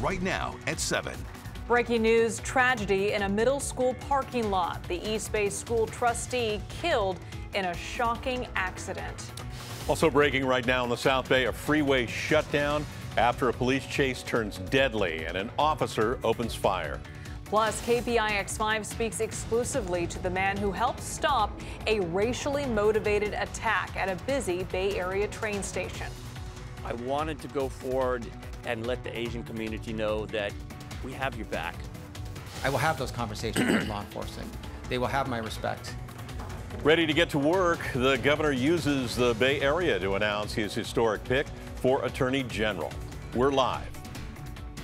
right now at 7. Breaking news, tragedy in a middle school parking lot. The East Bay school trustee killed in a shocking accident. Also breaking right now in the South Bay, a freeway shutdown after a police chase turns deadly and an officer opens fire. Plus, KPIX 5 speaks exclusively to the man who helped stop a racially motivated attack at a busy Bay Area train station. I wanted to go forward and let the Asian community know that we have your back. I will have those conversations with law enforcement. They will have my respect. Ready to get to work, the governor uses the Bay Area to announce his historic pick for Attorney General. We're live.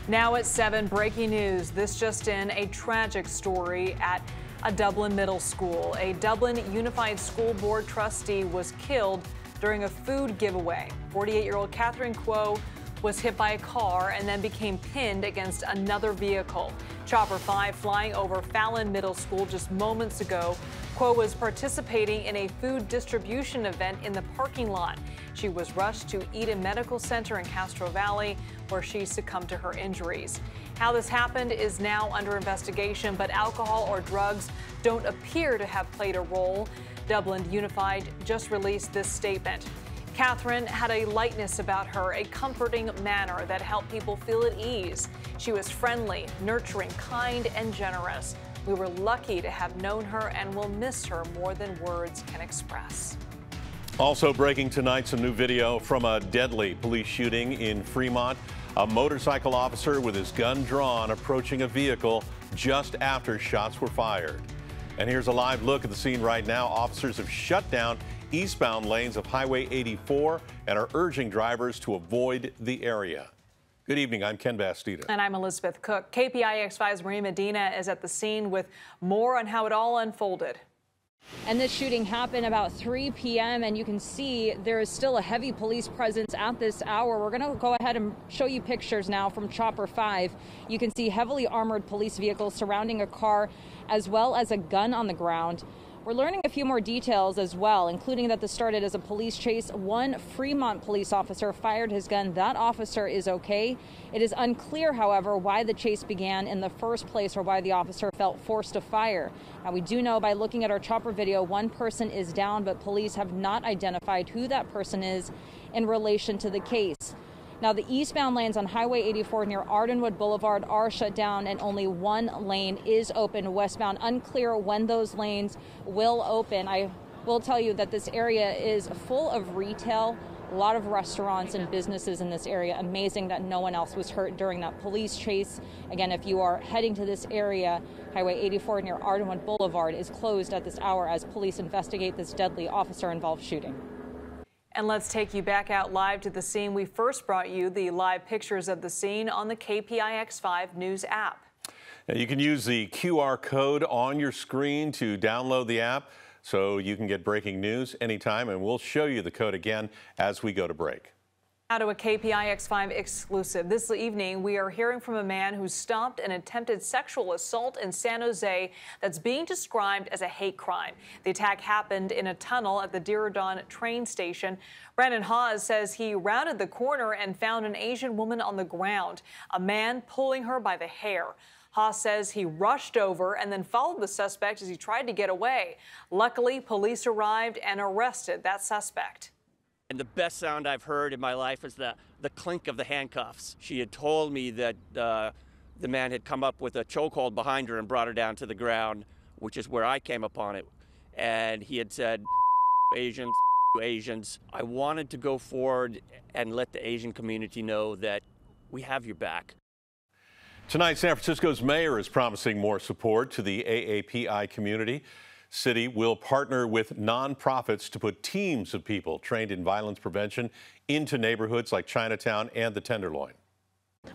Now at 7, breaking news. This just in, a tragic story at a Dublin middle school. A Dublin Unified School Board trustee was killed during a food giveaway. 48-year-old Catherine Kuo was hit by a car and then became pinned against another vehicle. Chopper 5 flying over Fallon Middle School just moments ago. Kuo was participating in a food distribution event in the parking lot. She was rushed to Eden Medical Center in Castro Valley, where she succumbed to her injuries. How this happened is now under investigation, but alcohol or drugs don't appear to have played a role. Dublin Unified just released this statement. Catherine had a lightness about her, a comforting manner that helped people feel at ease. She was friendly, nurturing, kind, and generous. We were lucky to have known her and will miss her more than words can express. Also breaking tonight, some new video from a deadly police shooting in Fremont. A motorcycle officer with his gun drawn approaching a vehicle just after shots were fired. And here's a live look at the scene right now. Officers have shut down eastbound lanes of Highway 84 and are urging drivers to avoid the area. Good evening, I'm Ken Bastida. And I'm Elizabeth Cook. KPIX 5's Marie Medina is at the scene with more on how it all unfolded. And this shooting happened about 3 p.m. and you can see there is still a heavy police presence at this hour. We're going to go ahead and show you pictures now from Chopper 5. You can see heavily armored police vehicles surrounding a car as well as a gun on the ground. We're learning a few more details as well, including that this started as a police chase. One Fremont police officer fired his gun. That officer is okay. It is unclear, however, why the chase began in the first place or why the officer felt forced to fire. Now, we do know by looking at our chopper video, one person is down, but police have not identified who that person is in relation to the case. Now, the eastbound lanes on Highway 84 near Ardenwood Boulevard are shut down and only one lane is open westbound. Unclear when those lanes will open. I will tell you that this area is full of retail, a lot of restaurants and businesses in this area. Amazing that no one else was hurt during that police chase. Again, if you are heading to this area, Highway 84 near Ardenwood Boulevard is closed at this hour as police investigate this deadly officer-involved shooting. And let's take you back out live to the scene. We first brought you the live pictures of the scene on the KPIX 5 News app. Now, you can use the QR code on your screen to download the app so you can get breaking news anytime, and we'll show you the code again as we go to break. Now to a KPIX 5 exclusive. This evening, we are hearing from a man who stopped an attempted sexual assault in San Jose that's being described as a hate crime. The attack happened in a tunnel at the Diridon train station. Brandon Hawes says he rounded the corner and found an Asian woman on the ground, a man pulling her by the hair. Haas says he rushed over and then followed the suspect as he tried to get away. Luckily, police arrived and arrested that suspect. And the best sound I've heard in my life is the clink of the handcuffs. She had told me that the man had come up with a chokehold behind her and brought her down to the ground, which is where I came upon it. And he had said, Asians, Asians. I wanted to go forward and let the Asian community know that we have your back. Tonight, San Francisco's mayor is promising more support to the AAPI community. City will partner with nonprofits to put teams of people trained in violence prevention into neighborhoods like Chinatown and the Tenderloin.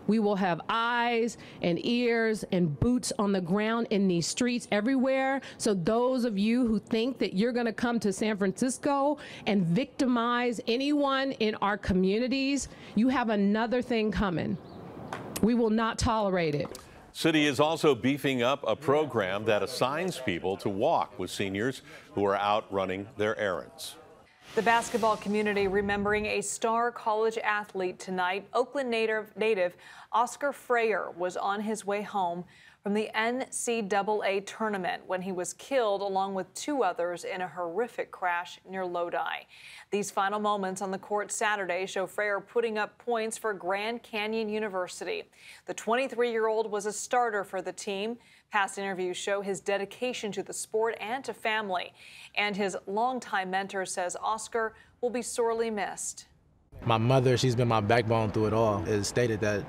We will have eyes and ears and boots on the ground in these streets everywhere. So those of you who think that you're going to come to San Francisco and victimize anyone in our communities, you have another thing coming. We will not tolerate it. City is also beefing up a program that assigns people to walk with seniors who are out running their errands. The basketball community remembering a star college athlete tonight. Oakland native Oscar Freyer was on his way home from the NCAA tournament when he was killed along with two others in a horrific crash near Lodi. These final moments on the court Saturday show Freyer putting up points for Grand Canyon University. The 23-year-old was a starter for the team. Past interviews show his dedication to the sport and to family. And his longtime mentor says Oscar will be sorely missed. My mother, she's been my backbone through it all, has stated that,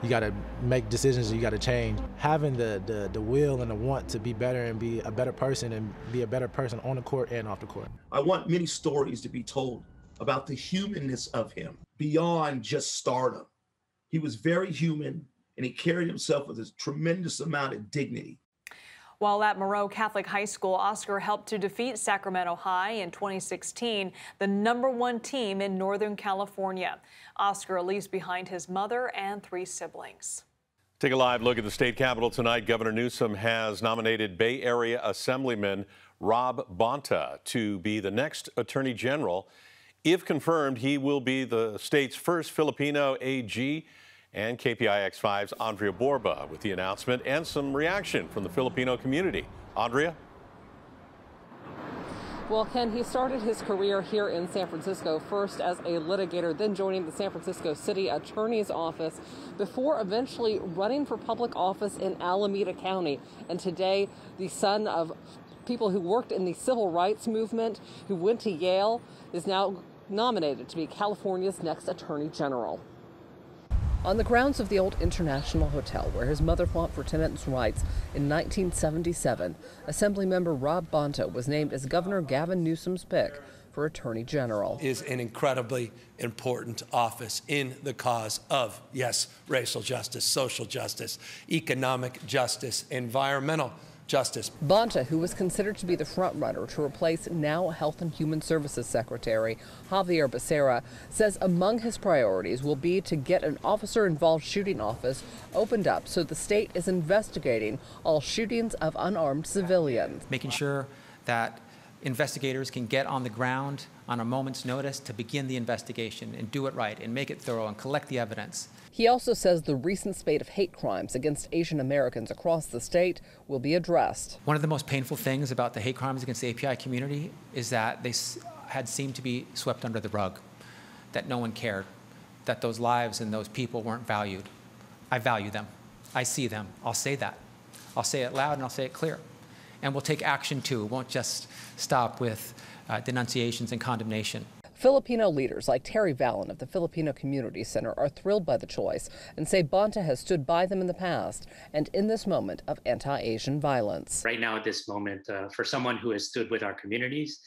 you got to make decisions, you got to change. Having the will and the want to be better and be a better person and be a better person on the court and off the court. I want many stories to be told about the humanness of him beyond just stardom. He was very human, and he carried himself with a tremendous amount of dignity. While at Moreau Catholic High School, Oscar helped to defeat Sacramento High in 2016, the #1 team in Northern California. Oscar leaves behind his mother and 3 siblings. Take a live look at the state capitol tonight. Governor Newsom has nominated Bay Area Assemblyman Rob Bonta to be the next Attorney General. If confirmed, he will be the state's first Filipino AG. And KPIX 5's Andrea Borba with the announcement and some reaction from the Filipino community. Andrea? Well, Ken, he started his career here in San Francisco, first as a litigator, then joining the San Francisco City Attorney's Office, before eventually running for public office in Alameda County. And today, the son of people who worked in the civil rights movement, who went to Yale, is now nominated to be California's next Attorney General. On the grounds of the old International Hotel, where his mother fought for tenants' rights in 1977, Assemblymember Rob Bonta was named as Governor Gavin Newsom's pick for Attorney General. Is an incredibly important office in the cause of, yes, racial justice, social justice, economic justice, environmental justice. Bonta, who was considered to be the frontrunner to replace now Health and Human Services Secretary Javier Becerra, says among his priorities will be to get an officer-involved shooting office opened up so the state is investigating all shootings of unarmed civilians. Making sure that investigators can get on the ground on a moment's notice to begin the investigation and do it right and make it thorough and collect the evidence. He also says the recent spate of hate crimes against Asian Americans across the state will be addressed. One of the most painful things about the hate crimes against the API community is that they had seemed to be swept under the rug, that no one cared, that those lives and those people weren't valued. I value them. I see them. I'll say that. I'll say it loud and I'll say it clear. And we'll take action too. It won't just stop with denunciations and condemnation. Filipino leaders like Terry Vallon of the Filipino Community Center are thrilled by the choice and say Bonta has stood by them in the past and in this moment of anti-Asian violence. Right now at this moment, for someone who has stood with our communities,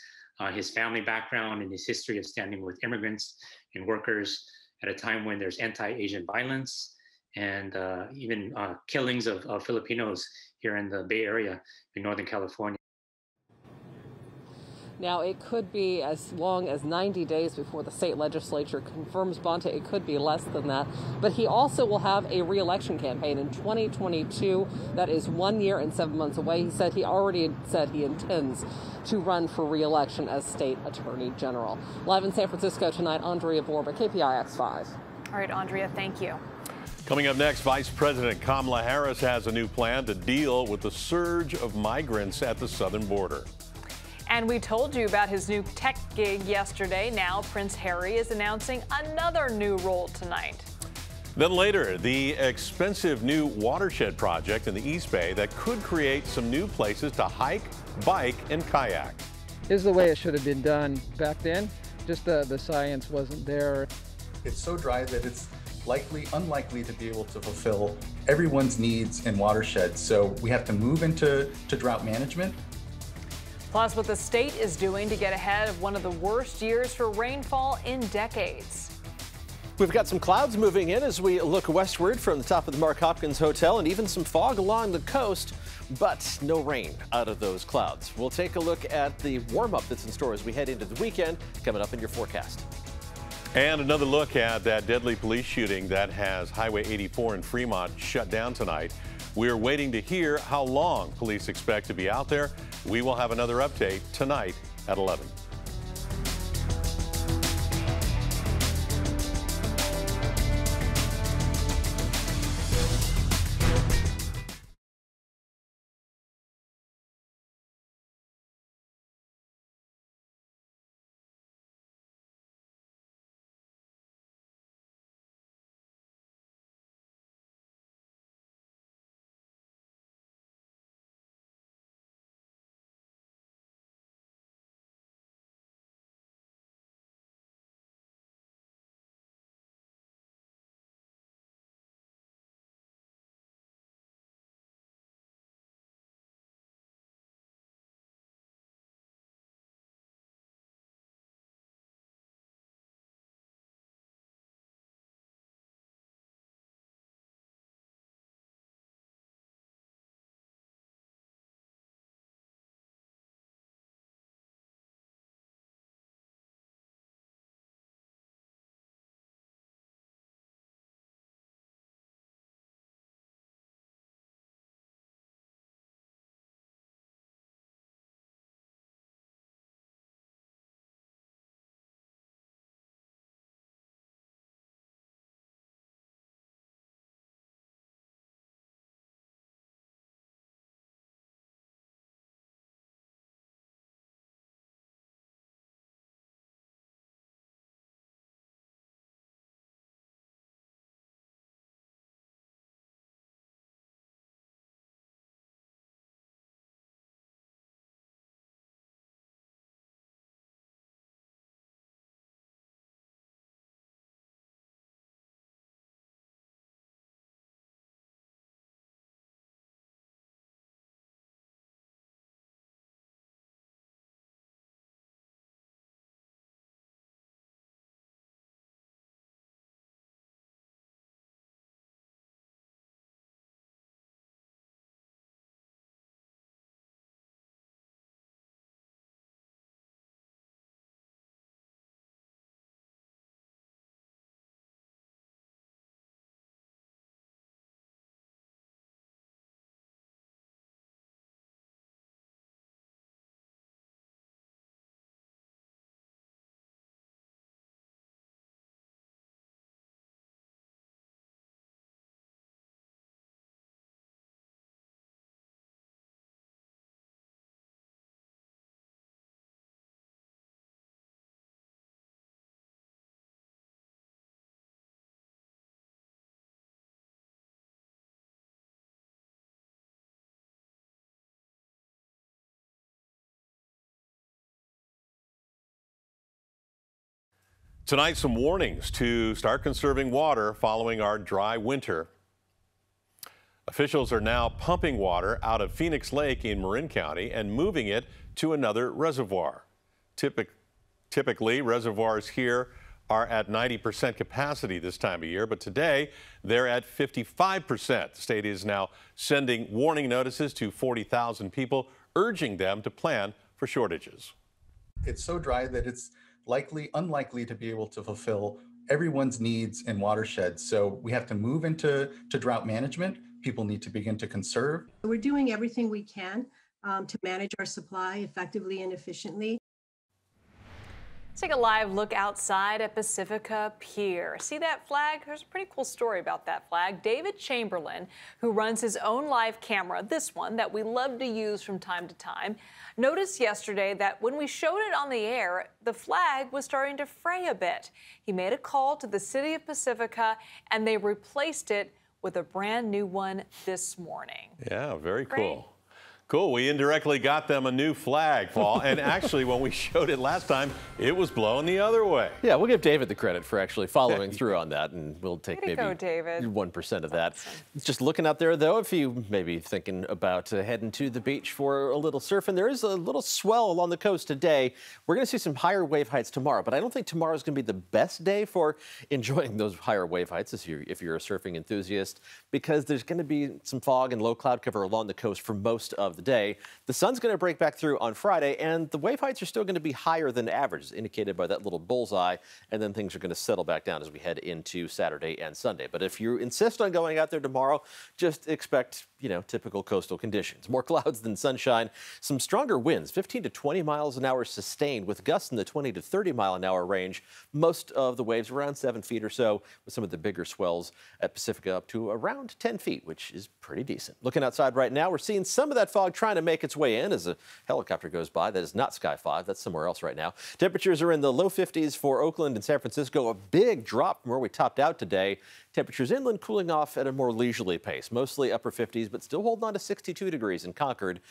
his family background and his history of standing with immigrants and workers at a time when there's anti-Asian violence and even killings of Filipinos here in the Bay Area in Northern California. Now, it could be as long as 90 days before the state legislature confirms Bonta. It could be less than that. But he also will have a re-election campaign in 2022. That is 1 year and 7 months away. He already said he intends to run for re-election as state attorney general. Live in San Francisco tonight, Andrea Borba, KPIX 5. All right, Andrea, thank you. Coming up next, Vice President Kamala Harris has a new plan to deal with the surge of migrants at the southern border. And we told you about his new tech gig yesterday. Now Prince Harry is announcing another new role tonight. Then later, the expensive new watershed project in the East Bay that could create some new places to hike, bike, and kayak. This is the way it should have been done back then. Just the science wasn't there. It's so dry that it's unlikely to be able to fulfill everyone's needs in watersheds. So we have to move into drought management. Plus, what the state is doing to get ahead of one of the worst years for rainfall in decades. We've got some clouds moving in as we look westward from the top of the Mark Hopkins Hotel and even some fog along the coast, but no rain out of those clouds. We'll take a look at the warm-up that's in store as we head into the weekend, coming up in your forecast. And another look at that deadly police shooting that has Highway 84 in Fremont shut down tonight. We're waiting to hear how long police expect to be out there. We will have another update tonight at 11. Tonight, some warnings to start conserving water following our dry winter. Officials are now pumping water out of Phoenix Lake in Marin County and moving it to another reservoir. Typically, reservoirs here are at 90% capacity this time of year, but today they're at 55%. The state is now sending warning notices to 40,000 people, urging them to plan for shortages. It's so dry that it's unlikely to be able to fulfill everyone's needs in watersheds. So we have to move into drought management. People need to begin to conserve. We're doing everything we can to manage our supply effectively and efficiently. Let's take a live look outside at Pacifica Pier. See that flag? There's a pretty cool story about that flag. David Chamberlain, who runs his own live camera, this one that we love to use from time to time, noticed yesterday that when we showed it on the air, the flag was starting to fray a bit. He made a call to the city of Pacifica, and they replaced it with a brand new one this morning. Yeah, very cool. Cool. We indirectly got them a new flag, Paul. And actually, when we showed it last time, it was blowing the other way. Yeah, we'll give David the credit for actually following through on that, and we'll take maybe go, David. 1% of that. Just looking out there, though, if you may be thinking about heading to the beach for a little surfing, there is a little swell along the coast today. We're going to see some higher wave heights tomorrow, but I don't think tomorrow is going to be the best day for enjoying those higher wave heights if you're a surfing enthusiast, because there's going to be some fog and low cloud cover along the coast for most of the day. The sun's going to break back through on Friday, and the wave heights are still going to be higher than average, as indicated by that little bullseye, and then things are going to settle back down as we head into Saturday and Sunday. But if you insist on going out there tomorrow, just expect, typical coastal conditions. More clouds than sunshine, some stronger winds, 15 to 20 miles an hour sustained, with gusts in the 20 to 30 mile an hour range. Most of the waves around 7 feet or so, with some of the bigger swells at Pacifica up to around 10 feet, which is pretty decent. Looking outside right now, we're seeing some of that fog trying to make its way in as a helicopter goes by. That is not Sky 5. That's somewhere else right now. Temperatures are in the low 50s for Oakland and San Francisco, a big drop from where we topped out today. Temperatures inland cooling off at a more leisurely pace, mostly upper 50s, but still holding on to 62 degrees in Concord.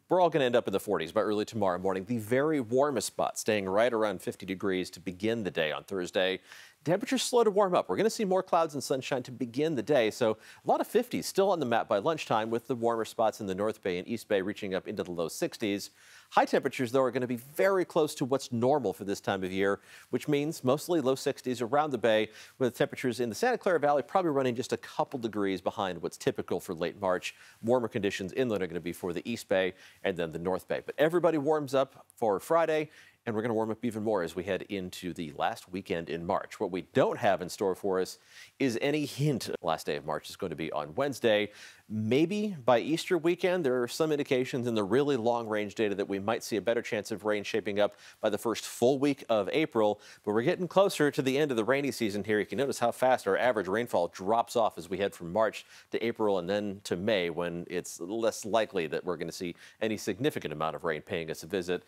We're all going to end up in the 40s by early tomorrow morning. The very warmest spot staying right around 50 degrees to begin the day on Thursday. Temperatures slow to warm up. We're going to see more clouds and sunshine to begin the day, so a lot of 50s still on the map by lunchtime, with the warmer spots in the North Bay and East Bay reaching up into the low 60s. High temperatures, though, are going to be very close to what's normal for this time of year, which means mostly low 60s around the bay, with temperatures in the Santa Clara Valley probably running just a couple degrees behind what's typical for late March. Warmer conditions inland are going to be for the East Bay and then the North Bay. But everybody warms up for Friday, and we're going to warm up even more as we head into the last weekend in March. What we don't have in store for us is any hint. Last day of March is going to be on Wednesday. Maybe by Easter weekend, there are some indications in the really long-range data that we might see a better chance of rain shaping up by the first full week of April. But we're getting closer to the end of the rainy season here. You can notice how fast our average rainfall drops off as we head from March to April and then to May, when it's less likely that we're going to see any significant amount of rain paying us a visit.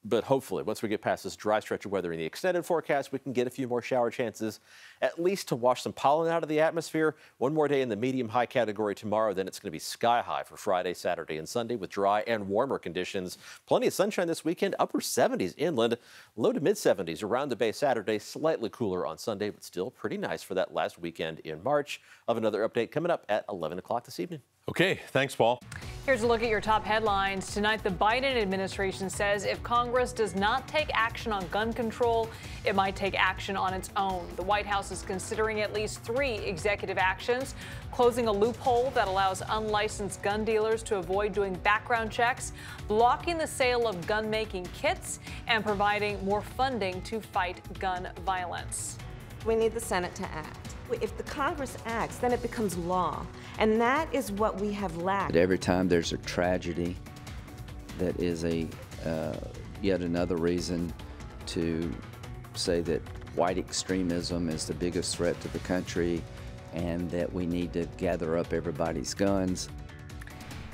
But hopefully, once we get past this dry stretch of weather in the extended forecast, we can get a few more shower chances, at least to wash some pollen out of the atmosphere. One more day in the medium-high category tomorrow, then it's going to be sky-high for Friday, Saturday, and Sunday with dry and warmer conditions. Plenty of sunshine this weekend, upper 70s inland, low to mid-70s around the bay Saturday, slightly cooler on Sunday, but still pretty nice for that last weekend in March. I'll have another update coming up at 11 o'clock this evening. Okay, thanks, Paul. Here's a look at your top headlines. Tonight, the Biden administration says if Congress does not take action on gun control, it might take action on its own. The White House is considering at least 3 executive actions: closing a loophole that allows unlicensed gun dealers to avoid doing background checks, blocking the sale of gun-making kits, and providing more funding to fight gun violence. We need the Senate to act. If the Congress acts, then it becomes law. And that is what we have lacked. Every time there's a tragedy, that is yet another reason to say that white extremism is the biggest threat to the country, and that we need to gather up everybody's guns.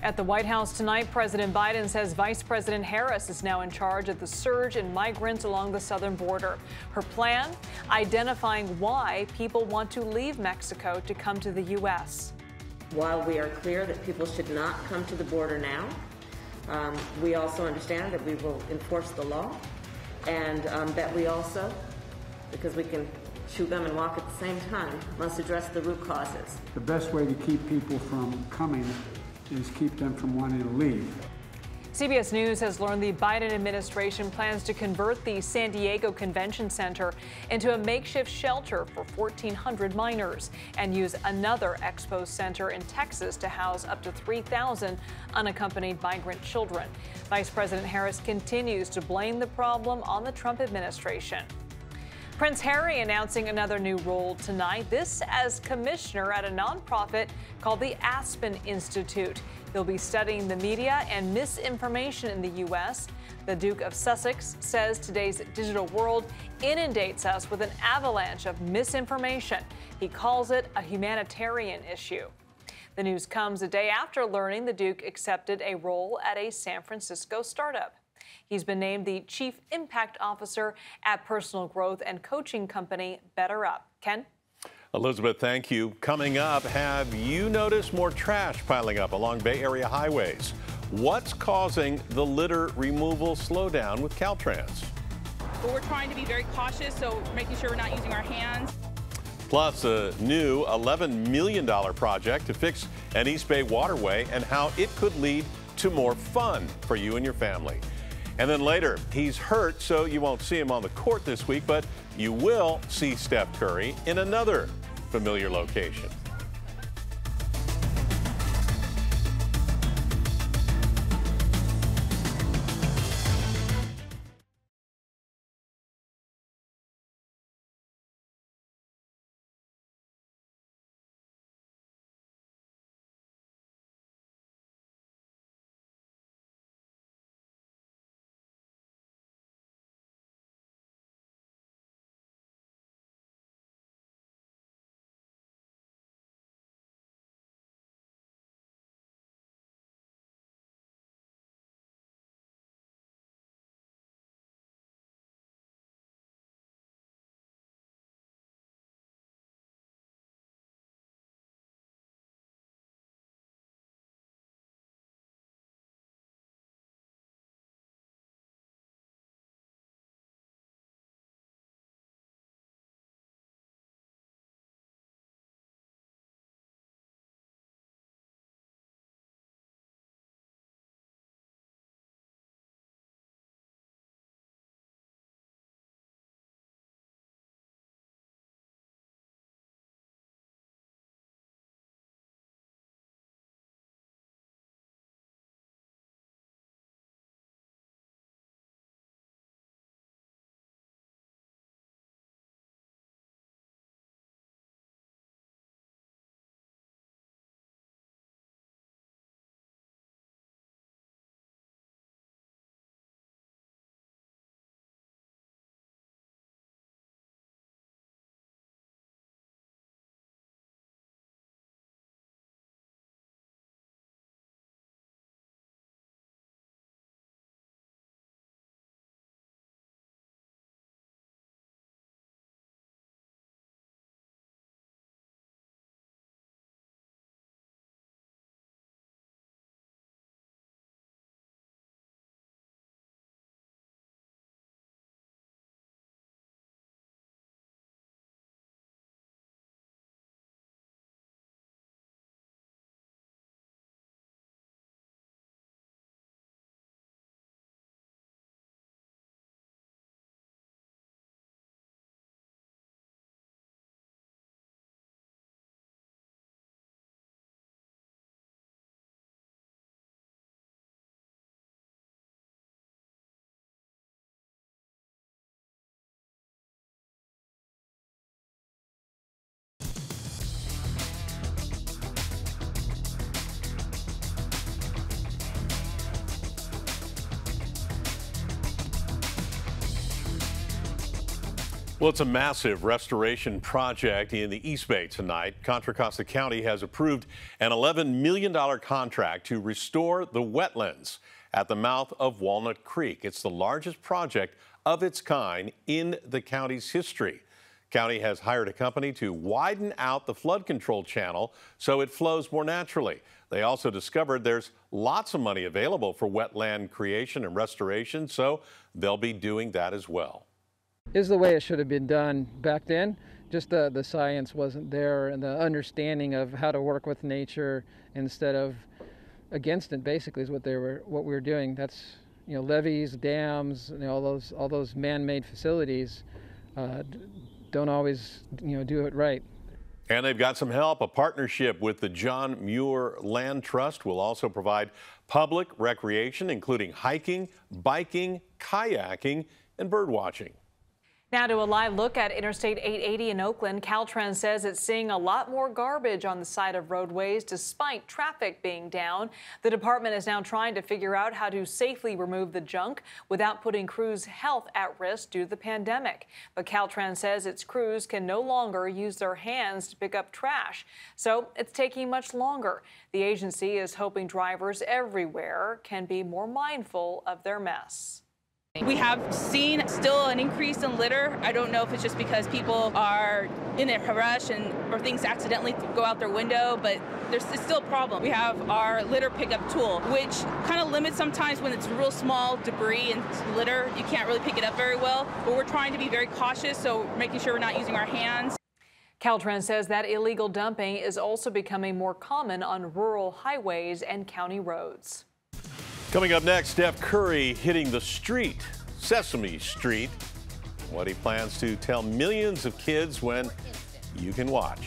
At the White House tonight, President Biden says Vice President Harris is now in charge of the surge in migrants along the southern border. Her plan? Identifying why people want to leave Mexico to come to the U.S. While we are clear that people should not come to the border now, we also understand that we will enforce the law, and that we also because we can chew gum and walk at the same time. Must address the root causes. The best way to keep people from coming is keep them from wanting to leave. CBS News has learned the Biden administration plans to convert the San Diego Convention Center into a makeshift shelter for 1,400 minors and use another expo center in Texas to house up to 3,000 unaccompanied migrant children. Vice President Harris continues to blame the problem on the Trump administration. Prince Harry announcing another new role tonight, this as commissioner at a nonprofit called the Aspen Institute. He'll be studying the media and misinformation in the U.S. The Duke of Sussex says today's digital world inundates us with an avalanche of misinformation. He calls it a humanitarian issue. The news comes a day after learning the Duke accepted a role at a San Francisco startup. He's been named the Chief Impact Officer at personal growth and coaching company BetterUp. Ken? Elizabeth, thank you. Coming up, have you noticed more trash piling up along Bay Area highways? What's causing the litter removal slowdown with Caltrans? But we're trying to be very cautious, so making sure we're not using our hands. Plus, a new $11 million project to fix an East Bay waterway and how it could lead to more fun for you and your family. And then later, he's hurt, so you won't see him on the court this week, but you will see Steph Curry in another familiar location. Well, it's a massive restoration project in the East Bay tonight. Contra Costa County has approved an $11 million contract to restore the wetlands at the mouth of Walnut Creek. It's the largest project of its kind in the county's history. County has hired a company to widen out the flood control channel so it flows more naturally. They also discovered there's lots of money available for wetland creation and restoration, so they'll be doing that as well. is the way it should have been done back then. Just the science wasn't there, and the understanding of how to work with nature instead of against it, basically, is what we were doing. That's, you know, levees, dams, you know, all those man-made facilities don't always, you know, do it right. And they've got some help. A partnership with the John Muir Land Trust will also provide public recreation, including hiking, biking, kayaking, and bird watching. Now to a live look at Interstate 880 in Oakland. Caltrans says it's seeing a lot more garbage on the side of roadways despite traffic being down. The department is now trying to figure out how to safely remove the junk without putting crews' health at risk due to the pandemic. But Caltrans says its crews can no longer use their hands to pick up trash, so it's taking much longer. The agency is hoping drivers everywhere can be more mindful of their mess. We have seen still an increase in litter. I don't know if it's just because people are in a rush or things accidentally go out their window, but it's still a problem. We have our litter pickup tool, which kind of limits sometimes when it's real small debris and litter. You can't really pick it up very well, but we're trying to be very cautious, so making sure we're not using our hands. Caltrans says that illegal dumping is also becoming more common on rural highways and county roads. Coming up next, Steph Curry hitting the street, Sesame Street. What he plans to tell millions of kids when you can watch.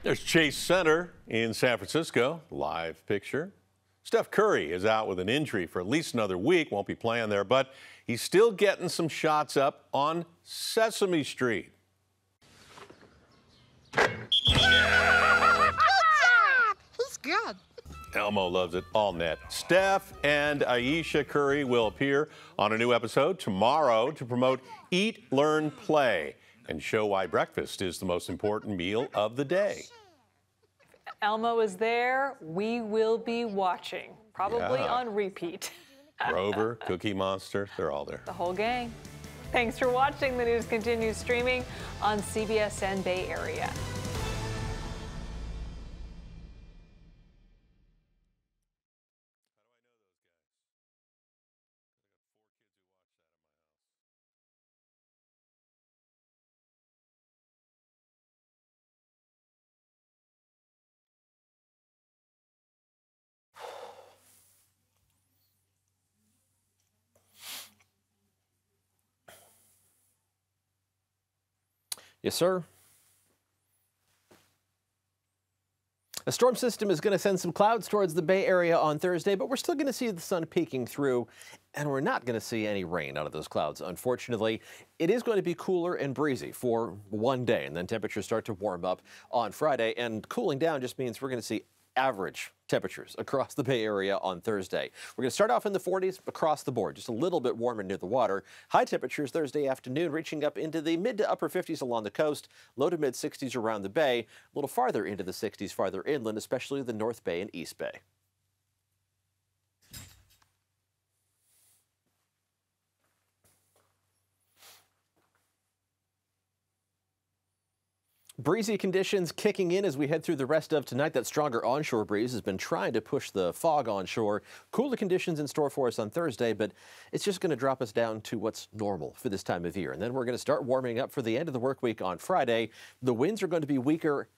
There's Chase Center in San Francisco. Live picture. Steph Curry is out with an injury for at least another week. Won't be playing there, but he's still getting some shots up on Sesame Street. God. Elmo loves it all net. Steph and Aisha Curry will appear on a new episode tomorrow to promote Eat, Learn, Play and show why breakfast is the most important meal of the day. Elmo is there. We will be watching, probably on repeat. Grover, Cookie Monster, they're all there. The whole gang. Thanks for watching. The news continues streaming on CBSN Bay Area. Yes, sir. A storm system is going to send some clouds towards the Bay Area on Thursday, but we're still going to see the sun peeking through, and we're not going to see any rain out of those clouds. Unfortunately, it is going to be cooler and breezy for one day, and then temperatures start to warm up on Friday, and cooling down just means we're going to see average temperatures across the Bay Area on Thursday. We're going to start off in the 40s across the board, just a little bit warmer near the water. High temperatures Thursday afternoon reaching up into the mid to upper 50s along the coast, low to mid 60s around the bay, a little farther into the 60s farther inland, especially the North Bay and East Bay. Breezy conditions kicking in as we head through the rest of tonight. That stronger onshore breeze has been trying to push the fog onshore. Cooler conditions in store for us on Thursday, but it's just going to drop us down to what's normal for this time of year. And then we're going to start warming up for the end of the work week on Friday. The winds are going to be weaker